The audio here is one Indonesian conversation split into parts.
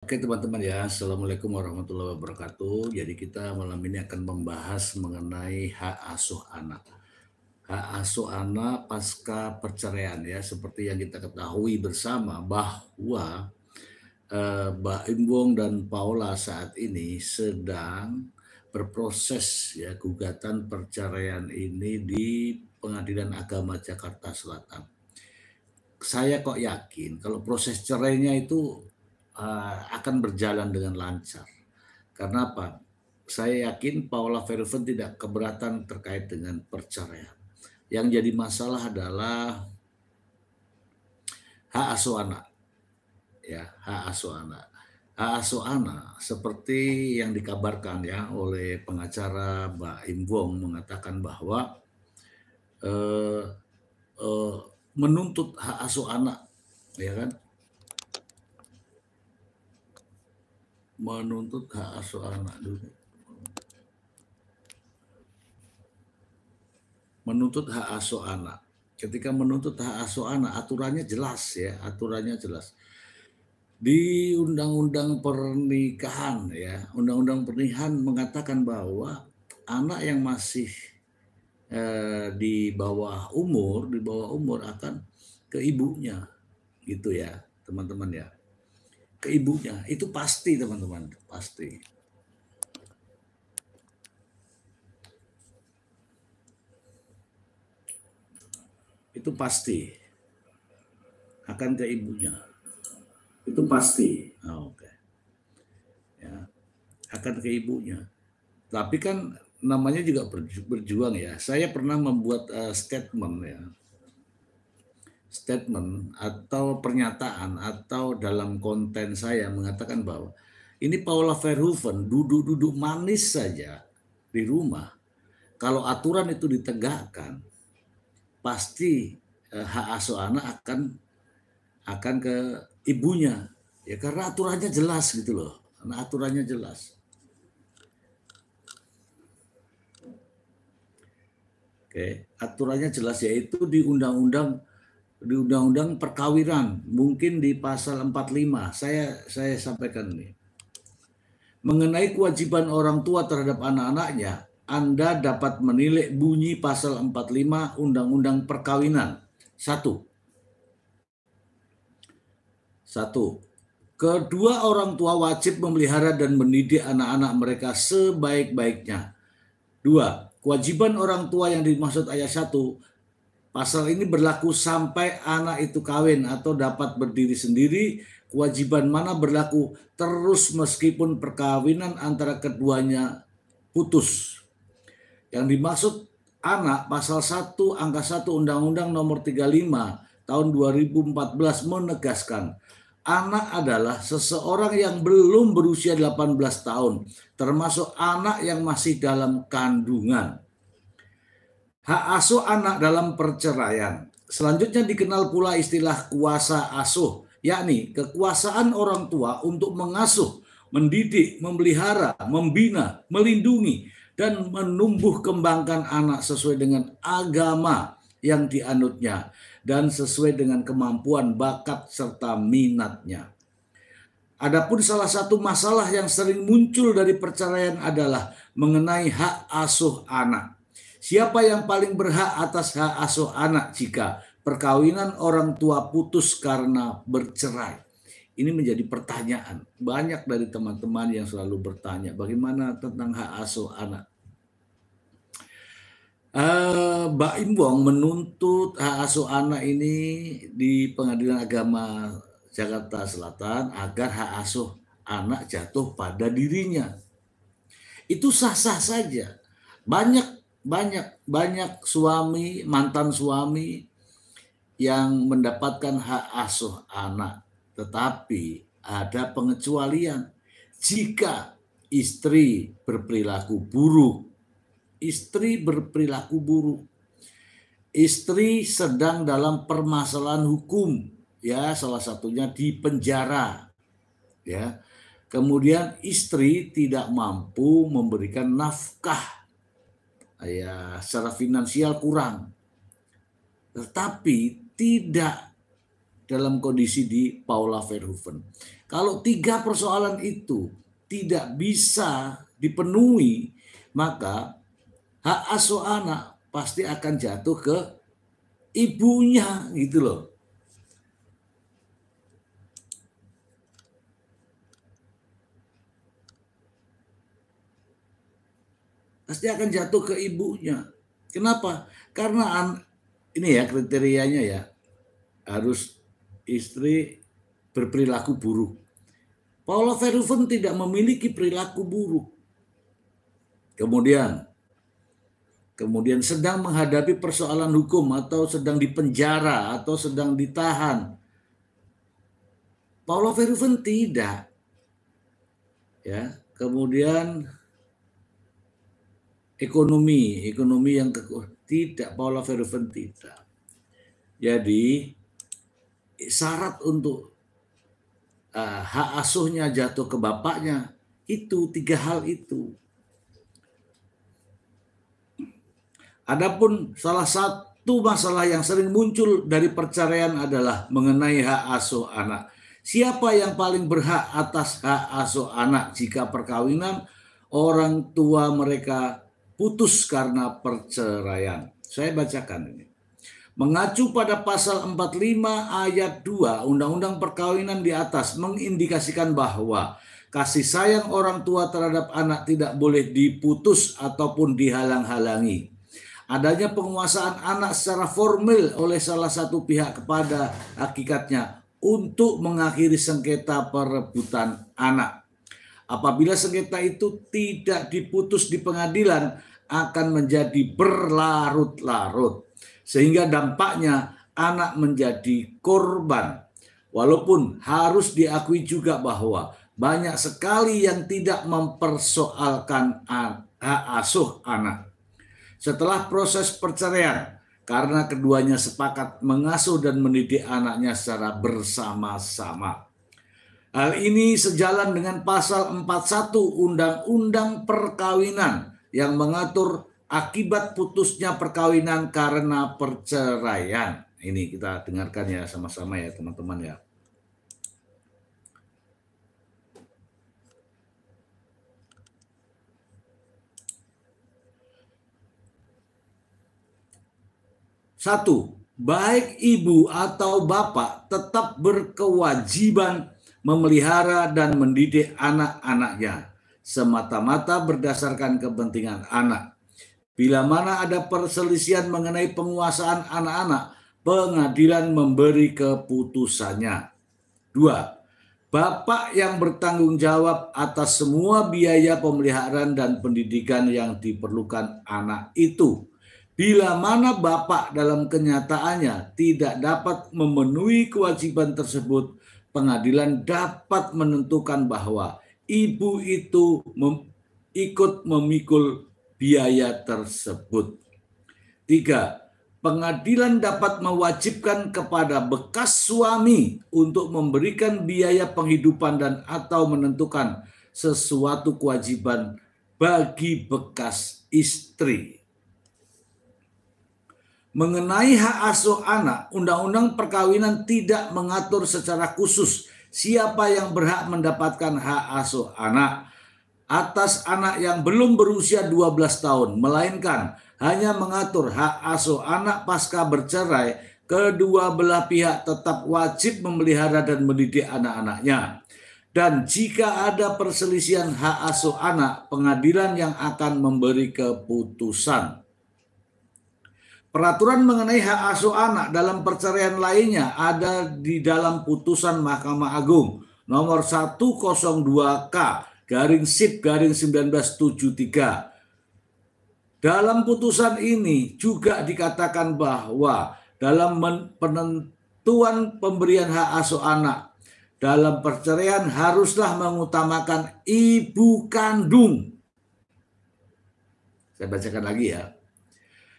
Oke teman-teman ya, Assalamualaikum warahmatullahi wabarakatuh. Jadi kita malam ini akan membahas mengenai hak asuh anak. Hak asuh anak pasca perceraian ya, seperti yang kita ketahui bersama bahwa Mbak Imbong dan Paula saat ini sedang berproses ya gugatan perceraian ini di Pengadilan Agama Jakarta Selatan. Saya kok yakin kalau proses cerainya itu akan berjalan dengan lancar. Karena apa? Saya yakin Paula Verhoeven tidak keberatan terkait dengan perceraian. Yang jadi masalah adalah hak asuh anak. Ya, hak asuh anak. Hak asuh anak seperti yang dikabarkan ya oleh pengacara Mbak Imbong mengatakan bahwa eh, eh, menuntut hak asuh anak, ya kan? Menuntut hak asuh anak dulu. Menuntut hak asuh anak. Ketika menuntut hak asuh anak, aturannya jelas ya, aturannya jelas. Di Undang-Undang Pernikahan ya, Undang-Undang Pernikahan mengatakan bahwa anak yang masih di bawah umur akan ke ibunya, gitu ya, teman-teman ya. Ke ibunya, itu pasti teman-teman, pasti. Itu pasti akan ke ibunya. Itu pasti. Oh, oke. Ya, akan ke ibunya. Tapi kan namanya juga berjuang ya. Saya pernah membuat statement ya. Statement atau pernyataan atau dalam konten saya mengatakan bahwa ini Paula Verhoeven duduk-duduk manis saja di rumah. Kalau aturan itu ditegakkan, pasti hak asuh anak akan ke ibunya. Ya karena aturannya jelas gitu loh. Karena aturannya jelas. Oke, aturannya jelas yaitu di Undang-Undang Perkawinan, mungkin di pasal 45. Saya sampaikan ini. Mengenai kewajiban orang tua terhadap anak-anaknya, Anda dapat menilai bunyi pasal 45 Undang-Undang Perkawinan. Satu. Kedua orang tua wajib memelihara dan mendidik anak-anak mereka sebaik-baiknya. Dua, kewajiban orang tua yang dimaksud ayat 1 pasal ini berlaku sampai anak itu kawin atau dapat berdiri sendiri. Kewajiban mana berlaku terus meskipun perkawinan antara keduanya putus. Yang dimaksud anak pasal 1 angka 1 Undang-Undang Nomor 35 tahun 2014 menegaskan anak adalah seseorang yang belum berusia 18 tahun, termasuk anak yang masih dalam kandungan. Hak asuh anak dalam perceraian. Selanjutnya dikenal pula istilah kuasa asuh, yakni kekuasaan orang tua untuk mengasuh, mendidik, memelihara, membina, melindungi, dan menumbuh kembangkan anak sesuai dengan agama yang dianutnya dan sesuai dengan kemampuan, bakat, serta minatnya. Adapun salah satu masalah yang sering muncul dari perceraian adalah mengenai hak asuh anak. Siapa yang paling berhak atas hak asuh anak jika perkawinan orang tua putus karena bercerai? Ini menjadi pertanyaan. Banyak dari teman-teman yang selalu bertanya, bagaimana tentang hak asuh anak? Mbak Imbong menuntut hak asuh anak ini di Pengadilan Agama Jakarta Selatan agar hak asuh anak jatuh pada dirinya. Itu sah-sah saja. Banyak suami, mantan suami yang mendapatkan hak asuh anak, tetapi ada pengecualian. Jika istri berperilaku buruk, istri sedang dalam permasalahan hukum, ya salah satunya di penjara, ya. Kemudian istri tidak mampu memberikan nafkah, ya secara finansial kurang, tetapi tidak dalam kondisi di Paula Verhoeven. Kalau 3 persoalan itu tidak bisa dipenuhi, maka hak asuh anak pasti akan jatuh ke ibunya gitu loh. Pasti akan jatuh ke ibunya. Kenapa? Karena ini ya kriterianya ya, harus istri berperilaku buruk. Paula Verhoeven tidak memiliki perilaku buruk. Kemudian sedang menghadapi persoalan hukum atau sedang dipenjara atau sedang ditahan. Paula Verhoeven tidak. Ya, kemudian ekonomi yang tidak, Paula Verhoeven tidak. Jadi syarat untuk hak asuhnya jatuh ke bapaknya itu 3 hal itu. Adapun salah satu masalah yang sering muncul dari perceraian adalah mengenai hak asuh anak. Siapa yang paling berhak atas hak asuh anak jika perkawinan orang tua mereka putus karena perceraian? Saya bacakan ini. Mengacu pada pasal 45 ayat 2 Undang-Undang Perkawinan di atas mengindikasikan bahwa kasih sayang orang tua terhadap anak tidak boleh diputus ataupun dihalang-halangi. Adanya penguasaan anak secara formal oleh salah satu pihak kepada hakikatnya untuk mengakhiri sengketa perebutan anak. Apabila sengketa itu tidak diputus di pengadilan, akan menjadi berlarut-larut. Sehingga dampaknya anak menjadi korban. Walaupun harus diakui juga bahwa banyak sekali yang tidak mempersoalkan hak asuh anak. Setelah proses perceraian, karena keduanya sepakat mengasuh dan mendidik anaknya secara bersama-sama. Hal ini sejalan dengan pasal 41 Undang-Undang Perkawinan yang mengatur akibat putusnya perkawinan karena perceraian. Ini kita dengarkan ya sama-sama ya teman-teman ya. Satu, baik ibu atau bapak tetap berkewajiban memelihara dan mendidik anak-anaknya semata-mata berdasarkan kepentingan anak. Bila mana ada perselisihan mengenai penguasaan anak-anak, pengadilan memberi keputusannya. 2. Bapak yang bertanggung jawab atas semua biaya pemeliharaan dan pendidikan yang diperlukan anak itu. Bila mana bapak dalam kenyataannya tidak dapat memenuhi kewajiban tersebut, pengadilan dapat menentukan bahwa ibu itu ikut memikul biaya tersebut. 3. Pengadilan dapat mewajibkan kepada bekas suami untuk memberikan biaya penghidupan dan atau menentukan sesuatu kewajiban bagi bekas istri. Mengenai hak asuh anak, Undang-Undang Perkawinan tidak mengatur secara khusus siapa yang berhak mendapatkan hak asuh anak atas anak yang belum berusia 12 tahun, melainkan hanya mengatur hak asuh anak pasca bercerai. Kedua belah pihak tetap wajib memelihara dan mendidik anak-anaknya. Dan jika ada perselisihan hak asuh anak, pengadilan yang akan memberi keputusan. Peraturan mengenai hak asuh anak dalam perceraian lainnya ada di dalam putusan Mahkamah Agung nomor 102K/1973. Dalam putusan ini juga dikatakan bahwa dalam penentuan pemberian hak asuh anak dalam perceraian haruslah mengutamakan ibu kandung. Saya bacakan lagi ya.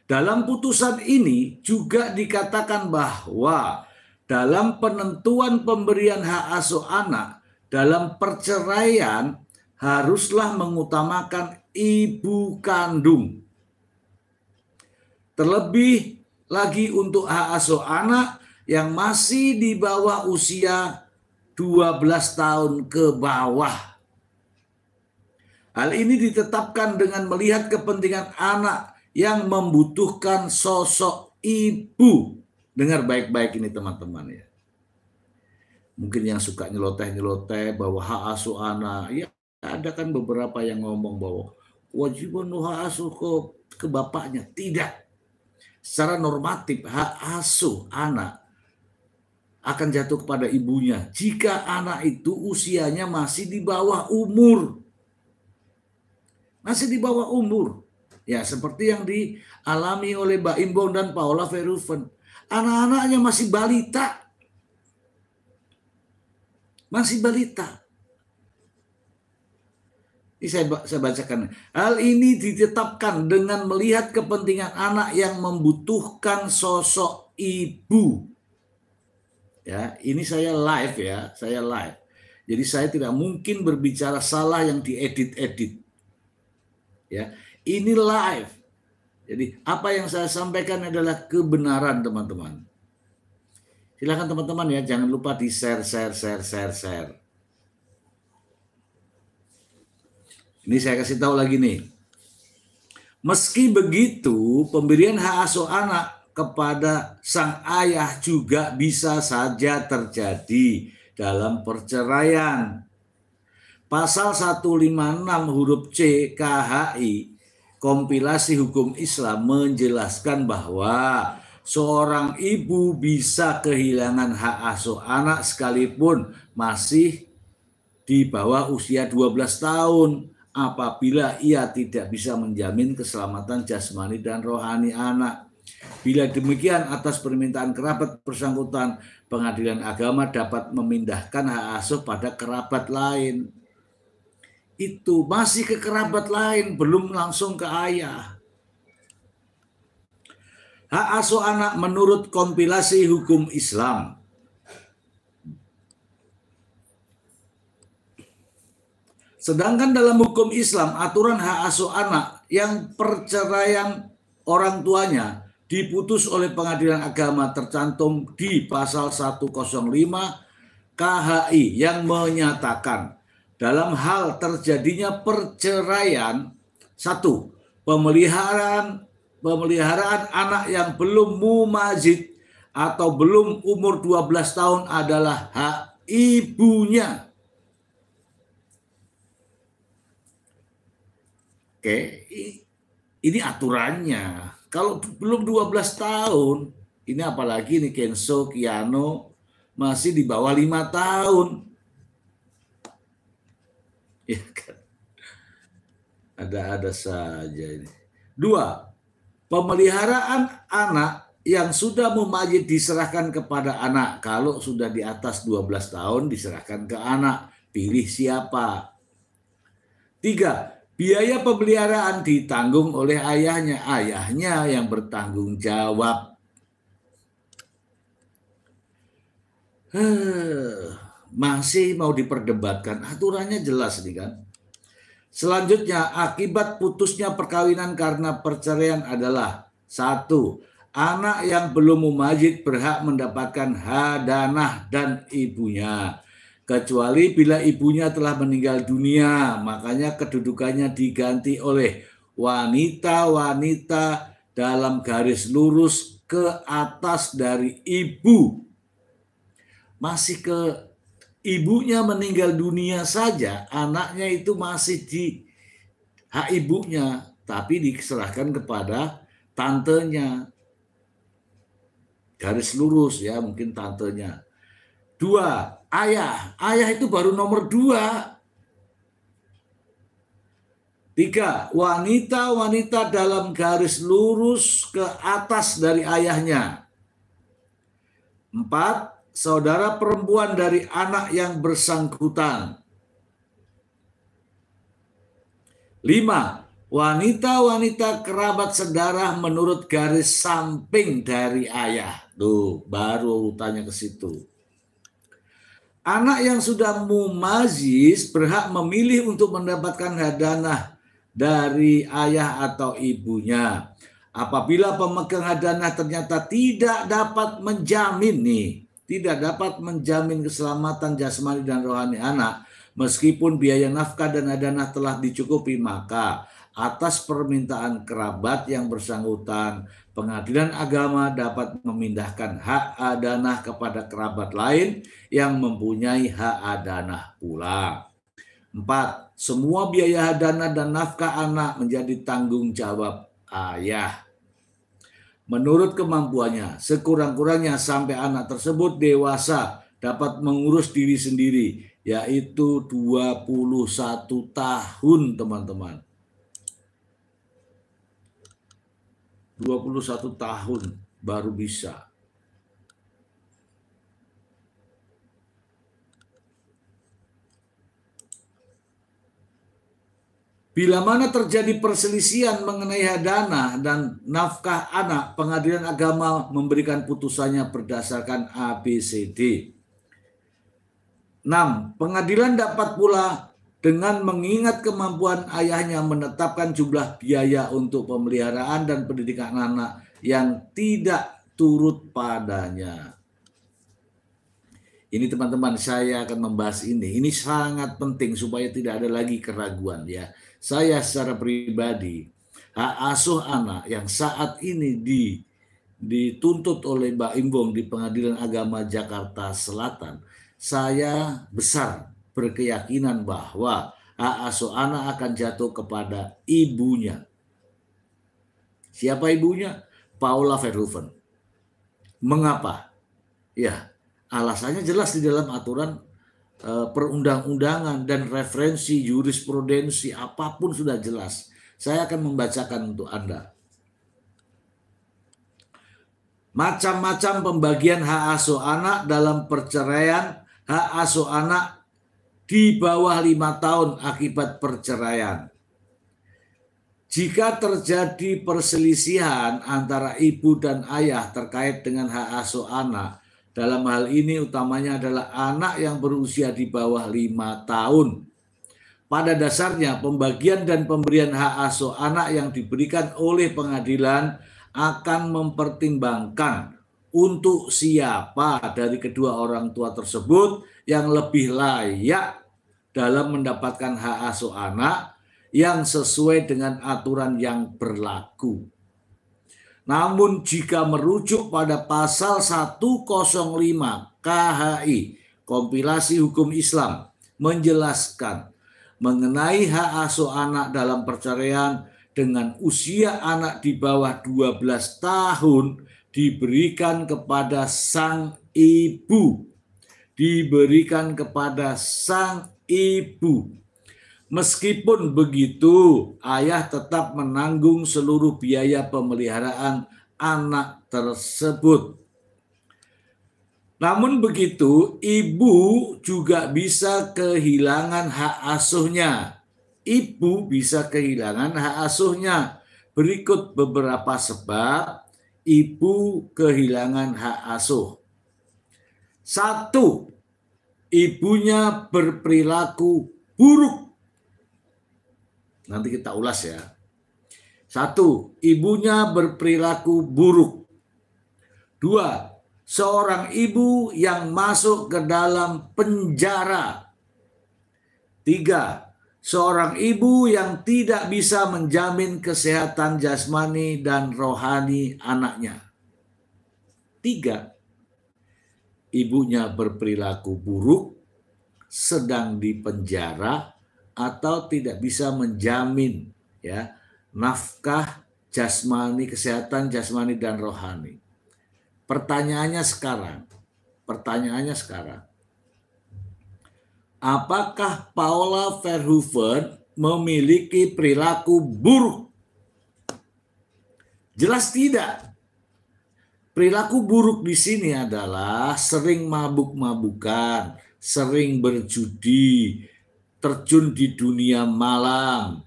Dalam putusan ini juga dikatakan bahwa dalam penentuan pemberian hak asuh anak dalam perceraian haruslah mengutamakan ibu kandung. Terlebih lagi untuk hak asuh anak yang masih di bawah usia 12 tahun ke bawah. Hal ini ditetapkan dengan melihat kepentingan anak yang membutuhkan sosok ibu. Dengar baik-baik ini teman-teman ya. Mungkin yang suka nyeloteh-nyeloteh bahwa hak asuh anak, ya ada kan beberapa yang ngomong bahwa kewajiban hak asuh ke bapaknya. Tidak. Secara normatif hak asuh anak akan jatuh kepada ibunya jika anak itu usianya masih di bawah umur. Masih di bawah umur. Ya, seperti yang dialami oleh Mbak Imbong dan Paula Verhoeven. Anak-anaknya masih balita. Masih balita. Ini saya bacakan. Hal ini ditetapkan dengan melihat kepentingan anak yang membutuhkan sosok ibu. Ya, ini saya live ya, saya live. Jadi saya tidak mungkin berbicara salah yang diedit-edit. Ya, ini live. Jadi apa yang saya sampaikan adalah kebenaran teman-teman. Silakan teman-teman ya, jangan lupa di share. Ini saya kasih tahu lagi nih. Meski begitu, pemberian hak asuh anak kepada sang ayah juga bisa saja terjadi dalam perceraian. Pasal 156 huruf C KHI, kompilasi hukum Islam, menjelaskan bahwa seorang ibu bisa kehilangan hak asuh anak sekalipun masih di bawah usia 12 tahun apabila ia tidak bisa menjamin keselamatan jasmani dan rohani anak. Bila demikian, atas permintaan kerabat bersangkutan, pengadilan agama dapat memindahkan hak asuh pada kerabat lain. Itu masih ke kerabat lain, belum langsung ke ayah. Hak asuh anak menurut kompilasi hukum Islam. Sedangkan dalam hukum Islam, aturan hak asuh anak yang perceraian orang tuanya diputus oleh pengadilan agama tercantum di pasal 105 KHI yang menyatakan dalam hal terjadinya perceraian, 1. Pemeliharaan anak yang belum mumajid atau belum umur 12 tahun adalah hak ibunya. Oke, ini aturannya. Kalau belum 12 tahun, ini apalagi nih Kenzo, Kiano masih di bawah 5 tahun. Ya kan? Ada saja ini. 2. Pemeliharaan anak yang sudah mumajid diserahkan kepada anak. Kalau sudah di atas 12 tahun diserahkan ke anak. Pilih siapa. 3. Biaya pemeliharaan ditanggung oleh ayahnya. Ayahnya yang bertanggung jawab. Masih mau diperdebatkan. Aturannya jelas nih kan. Selanjutnya, akibat putusnya perkawinan karena perceraian adalah 1. Anak yang belum mumajid berhak mendapatkan hadanah dan ibunya. Kecuali bila ibunya telah meninggal dunia, makanya kedudukannya diganti oleh wanita-wanita dalam garis lurus ke atas dari ibu. Masih ke ibunya meninggal dunia saja, anaknya itu masih di hak ibunya, tapi diserahkan kepada tantenya. Garis lurus ya, mungkin tantenya. 2. Ayah itu baru nomor 2. 3. Wanita-wanita dalam garis lurus ke atas dari ayahnya. 4. Saudara perempuan dari anak yang bersangkutan. 5. Wanita-wanita kerabat sedarah menurut garis samping dari ayah. Tuh, baru urutannya ke situ. Anak yang sudah mumajis berhak memilih untuk mendapatkan hadanah dari ayah atau ibunya. Apabila pemegang hadanah ternyata tidak dapat menjamin keselamatan jasmani dan rohani anak, meskipun biaya nafkah dan hadanah telah dicukupi, maka atas permintaan kerabat yang bersangkutan, pengadilan agama dapat memindahkan hak hadanah kepada kerabat lain yang mempunyai hak hadanah pula. 4. Semua biaya hadanah dan nafkah anak menjadi tanggung jawab ayah menurut kemampuannya, sekurang-kurangnya sampai anak tersebut dewasa dapat mengurus diri sendiri, yaitu 21 tahun, teman-teman. 21 tahun baru bisa. Bila mana terjadi perselisihan mengenai hadanah dan nafkah anak, pengadilan agama memberikan putusannya berdasarkan ABCD. 6. Pengadilan dapat pula dengan mengingat kemampuan ayahnya menetapkan jumlah biaya untuk pemeliharaan dan pendidikan anak yang tidak turut padanya. Ini teman-teman, saya akan membahas ini. Ini sangat penting supaya tidak ada lagi keraguan ya. Saya secara pribadi, hak asuh anak yang saat ini dituntut oleh Mbak Imbong di Pengadilan Agama Jakarta Selatan, saya besar berkeyakinan bahwa hak asuh anak akan jatuh kepada ibunya. Siapa ibunya? Paula Verhoeven. Mengapa? Ya, alasannya jelas di dalam aturan perundang-undangan dan referensi jurisprudensi apapun sudah jelas. Saya akan membacakan untuk Anda. Macam-macam pembagian hak asuh anak dalam perceraian, hak asuh anak di bawah 5 tahun akibat perceraian. Jika terjadi perselisihan antara ibu dan ayah terkait dengan hak asuh anak, dalam hal ini utamanya adalah anak yang berusia di bawah 5 tahun. Pada dasarnya pembagian dan pemberian hak asuh anak yang diberikan oleh pengadilan akan mempertimbangkan untuk siapa dari kedua orang tua tersebut yang lebih layak dalam mendapatkan hak asuh anak yang sesuai dengan aturan yang berlaku. Namun jika merujuk pada pasal 105 KHI, kompilasi hukum Islam, menjelaskan mengenai hak asuh anak dalam perceraian dengan usia anak di bawah 12 tahun diberikan kepada sang ibu. Diberikan kepada sang ibu. Meskipun begitu, ayah tetap menanggung seluruh biaya pemeliharaan anak tersebut. Namun begitu, ibu juga bisa kehilangan hak asuhnya. Ibu bisa kehilangan hak asuhnya. Berikut beberapa sebab ibu kehilangan hak asuh. 1. Ibunya berperilaku buruk. Nanti kita ulas ya. 1. Ibunya berperilaku buruk. 2. Seorang ibu yang masuk ke dalam penjara. 3. Seorang ibu yang tidak bisa menjamin kesehatan jasmani dan rohani anaknya. 3. Ibunya berperilaku buruk, sedang di penjara, atau tidak bisa menjamin ya nafkah jasmani, kesehatan jasmani dan rohani. Pertanyaannya sekarang, apakah Paula Verhoeven memiliki perilaku buruk? Jelas tidak. Perilaku buruk di sini adalah sering mabuk-mabukan, sering berjudi, terjun di dunia malam.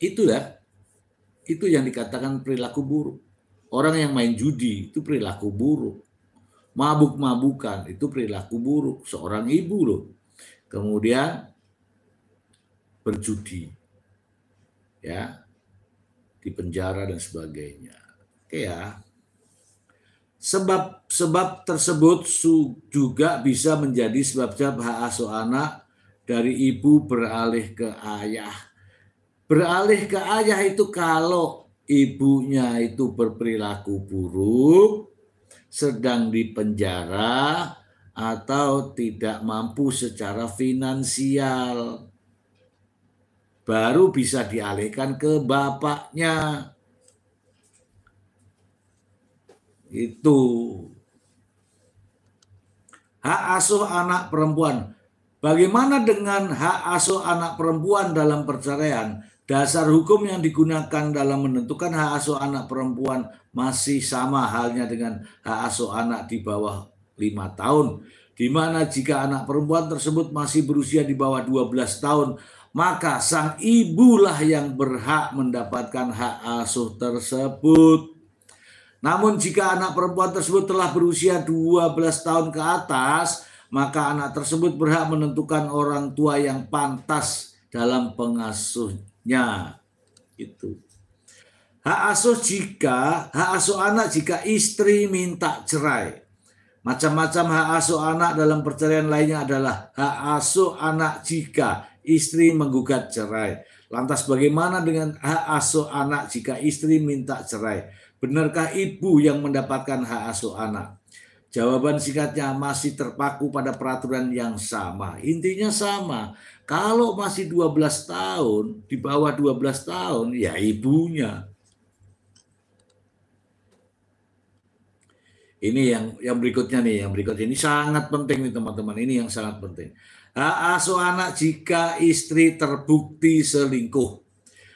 Itu ya. Itu yang dikatakan perilaku buruk. Orang yang main judi itu perilaku buruk. Mabuk-mabukan itu perilaku buruk. Seorang ibu loh. Kemudian berjudi. Ya. di penjara dan sebagainya. Oke ya. Sebab tersebut juga bisa menjadi sebab-sebab hak asuh anak dari ibu beralih ke ayah. Beralih ke ayah itu kalau ibunya itu berperilaku buruk, sedang di penjara, atau tidak mampu secara finansial. Baru bisa dialihkan ke bapaknya. Itu. Hak asuh anak perempuan. Bagaimana dengan hak asuh anak perempuan dalam perceraian? Dasar hukum yang digunakan dalam menentukan hak asuh anak perempuan masih sama halnya dengan hak asuh anak di bawah 5 tahun. Di mana jika anak perempuan tersebut masih berusia di bawah 12 tahun, maka sang ibulah yang berhak mendapatkan hak asuh tersebut. Namun jika anak perempuan tersebut telah berusia 12 tahun ke atas, maka anak tersebut berhak menentukan orang tua yang pantas dalam pengasuhnya. Itu. Hak asuh anak jika istri minta cerai. Macam-macam hak asuh anak dalam perceraian lainnya adalah hak asuh anak jika istri menggugat cerai. Lantas bagaimana dengan hak asuh anak jika istri minta cerai? Benarkah ibu yang mendapatkan hak asuh anak? Jawaban singkatnya masih terpaku pada peraturan yang sama. Intinya sama. Kalau masih 12 tahun, di bawah 12 tahun, ya ibunya. Ini yang berikutnya nih, yang berikutnya ini sangat penting nih teman-teman. Ini yang sangat penting. Hak asuh anak jika istri terbukti selingkuh.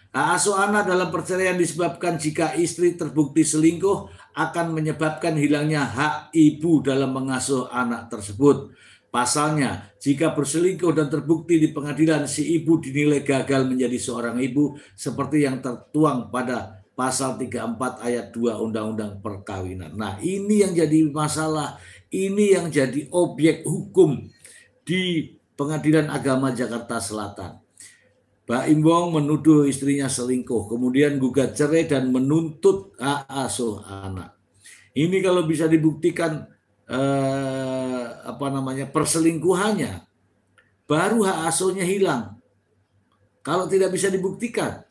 Hak asuh anak dalam perceraian disebabkan jika istri terbukti selingkuh akan menyebabkan hilangnya hak ibu dalam mengasuh anak tersebut. Pasalnya, jika berselingkuh dan terbukti di pengadilan, si ibu dinilai gagal menjadi seorang ibu seperti yang tertuang pada Pasal 34 ayat 2 Undang-Undang Perkawinan. Nah, ini yang jadi masalah, ini yang jadi objek hukum di Pengadilan Agama Jakarta Selatan. Mbak Imbong menuduh istrinya selingkuh, kemudian gugat cerai dan menuntut hak asuh anak. Ini kalau bisa dibuktikan perselingkuhannya, baru hak asuhnya hilang. Kalau tidak bisa dibuktikan,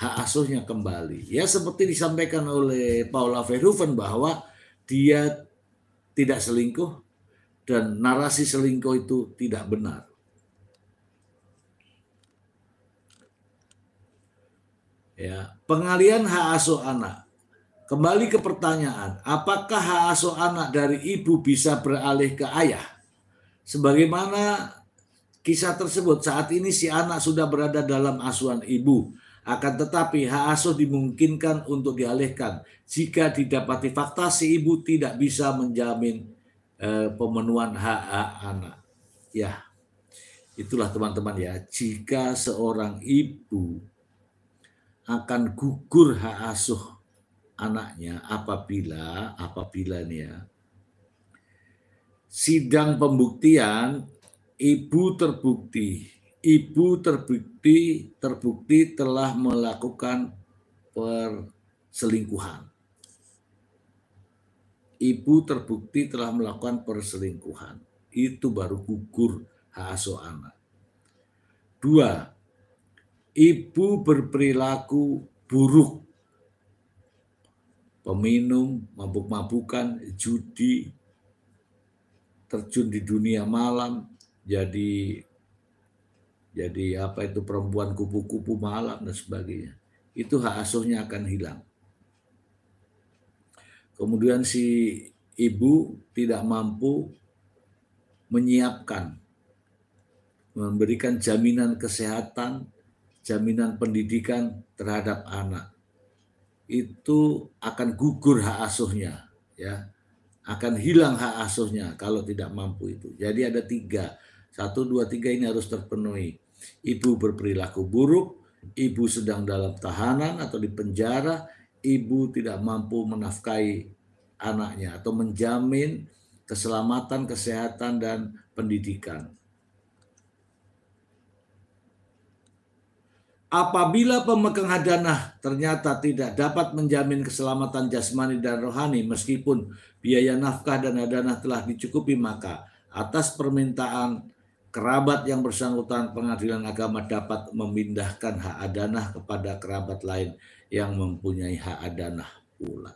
hak asuhnya kembali. Ya seperti disampaikan oleh Paula Verhoeven bahwa dia tidak selingkuh dan narasi selingkuh itu tidak benar. Ya, pengalihan hak asuh anak. Kembali ke pertanyaan, apakah hak asuh anak dari ibu bisa beralih ke ayah? Sebagaimana kisah tersebut, saat ini si anak sudah berada dalam asuhan ibu. Akan tetapi hak asuh dimungkinkan untuk dialihkan jika didapati fakta si ibu tidak bisa menjamin pemenuhan hak anak. Ya, itulah teman-teman ya, jika seorang ibu akan gugur hak asuh anaknya apabila nih ya, sidang pembuktian ibu terbukti telah melakukan perselingkuhan. Ibu terbukti telah melakukan perselingkuhan. Itu baru gugur hak asuh anak. 2. Ibu berperilaku buruk, peminum, mabuk-mabukan, judi, terjun di dunia malam, jadi perempuan kupu-kupu malam dan sebagainya. Itu hak asuhnya akan hilang. Kemudian si ibu tidak mampu menyiapkan, memberikan jaminan kesehatan, jaminan pendidikan terhadap anak. Itu akan gugur hak asuhnya, ya. Akan hilang hak asuhnya kalau tidak mampu itu. Jadi ada 3. 1, 2, 3 ini harus terpenuhi. Ibu berperilaku buruk, ibu sedang dalam tahanan atau di penjara, ibu tidak mampu menafkahi anaknya atau menjamin keselamatan, kesehatan, dan pendidikan. Apabila pemegang hadanah ternyata tidak dapat menjamin keselamatan jasmani dan rohani meskipun biaya nafkah dan hadanah telah dicukupi, maka atas permintaan kerabat yang bersangkutan pengadilan agama dapat memindahkan hak hadanah kepada kerabat lain yang mempunyai hak hadanah pula.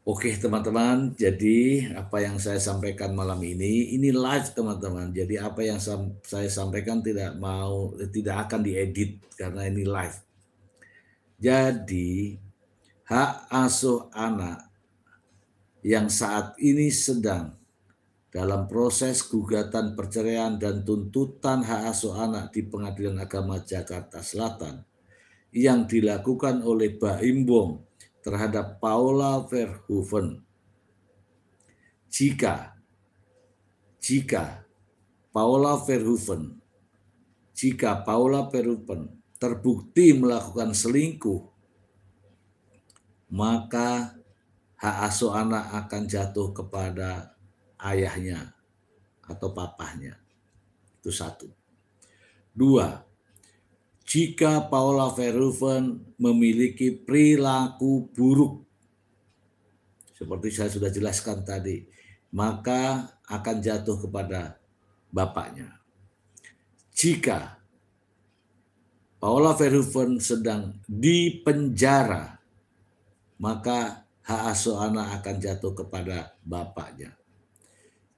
Oke teman-teman, jadi apa yang saya sampaikan malam ini live teman-teman. Jadi apa yang saya sampaikan tidak akan diedit karena ini live. Jadi hak asuh anak yang saat ini sedang dalam proses gugatan perceraian dan tuntutan hak asuh anak di Pengadilan Agama Jakarta Selatan yang dilakukan oleh Baim Bom terhadap Paula Verhoeven. Jika Paula Verhoeven terbukti melakukan selingkuh, maka hak asuh anak akan jatuh kepada ayahnya atau papahnya. Itu satu. Dua, jika Paula Verhoeven memiliki perilaku buruk, seperti saya sudah jelaskan tadi, maka akan jatuh kepada bapaknya. Jika Paula Verhoeven sedang dipenjara, maka hak asuh anak akan jatuh kepada bapaknya.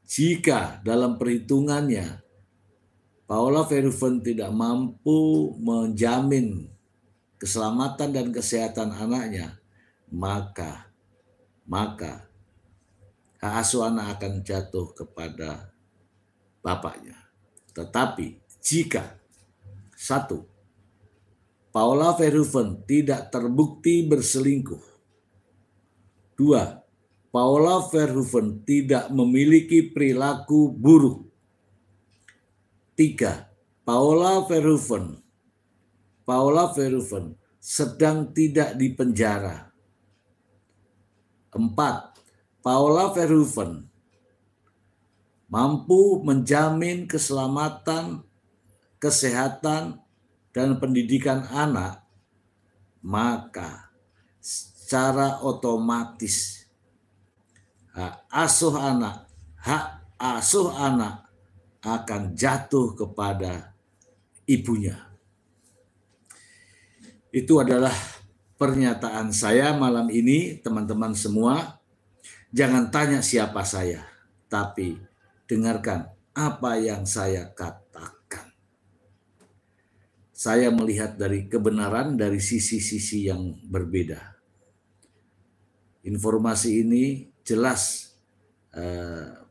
Jika dalam perhitungannya Paula Verhoeven tidak mampu menjamin keselamatan dan kesehatan anaknya, maka hak asuh anak akan jatuh kepada bapaknya. Tetapi jika satu, Paula Verhoeven tidak terbukti berselingkuh. Dua, Paula Verhoeven tidak memiliki perilaku buruk. Tiga, Paula Verhoeven sedang tidak dipenjara. Empat, Paula Verhoeven mampu menjamin keselamatan, kesehatan, dan pendidikan anak, maka secara otomatis hak asuh anak akan jatuh kepada ibunya. Itu adalah pernyataan saya malam ini, teman-teman semua. Jangan tanya siapa saya, tapi dengarkan apa yang saya katakan. Saya melihat dari kebenaran dari sisi-sisi yang berbeda. Informasi ini jelas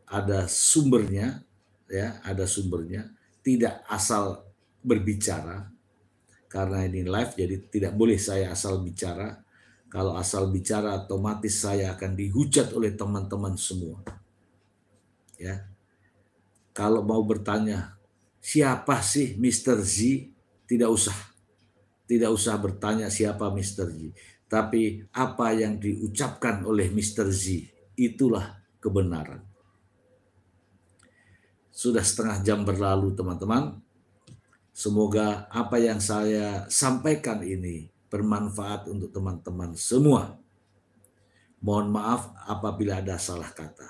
ada sumbernya, ya, ada sumbernya, tidak asal berbicara karena ini live, jadi tidak boleh saya asal bicara. Kalau asal bicara otomatis saya akan dihujat oleh teman-teman semua. Ya. Kalau mau bertanya siapa sih Mr. Z, tidak usah bertanya siapa Mr. Z, tapi apa yang diucapkan oleh Mr. Z itulah kebenaran. Sudah setengah jam berlalu teman-teman. Semoga apa yang saya sampaikan ini bermanfaat untuk teman-teman semua. Mohon maaf apabila ada salah kata.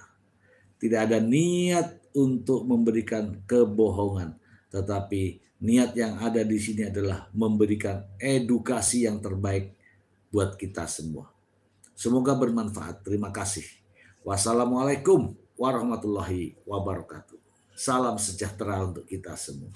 Tidak ada niat untuk memberikan kebohongan, tetapi niat yang ada di sini adalah memberikan edukasi yang terbaik buat kita semua. Semoga bermanfaat. Terima kasih. Wassalamualaikum warahmatullahi wabarakatuh. Salam sejahtera untuk kita semua.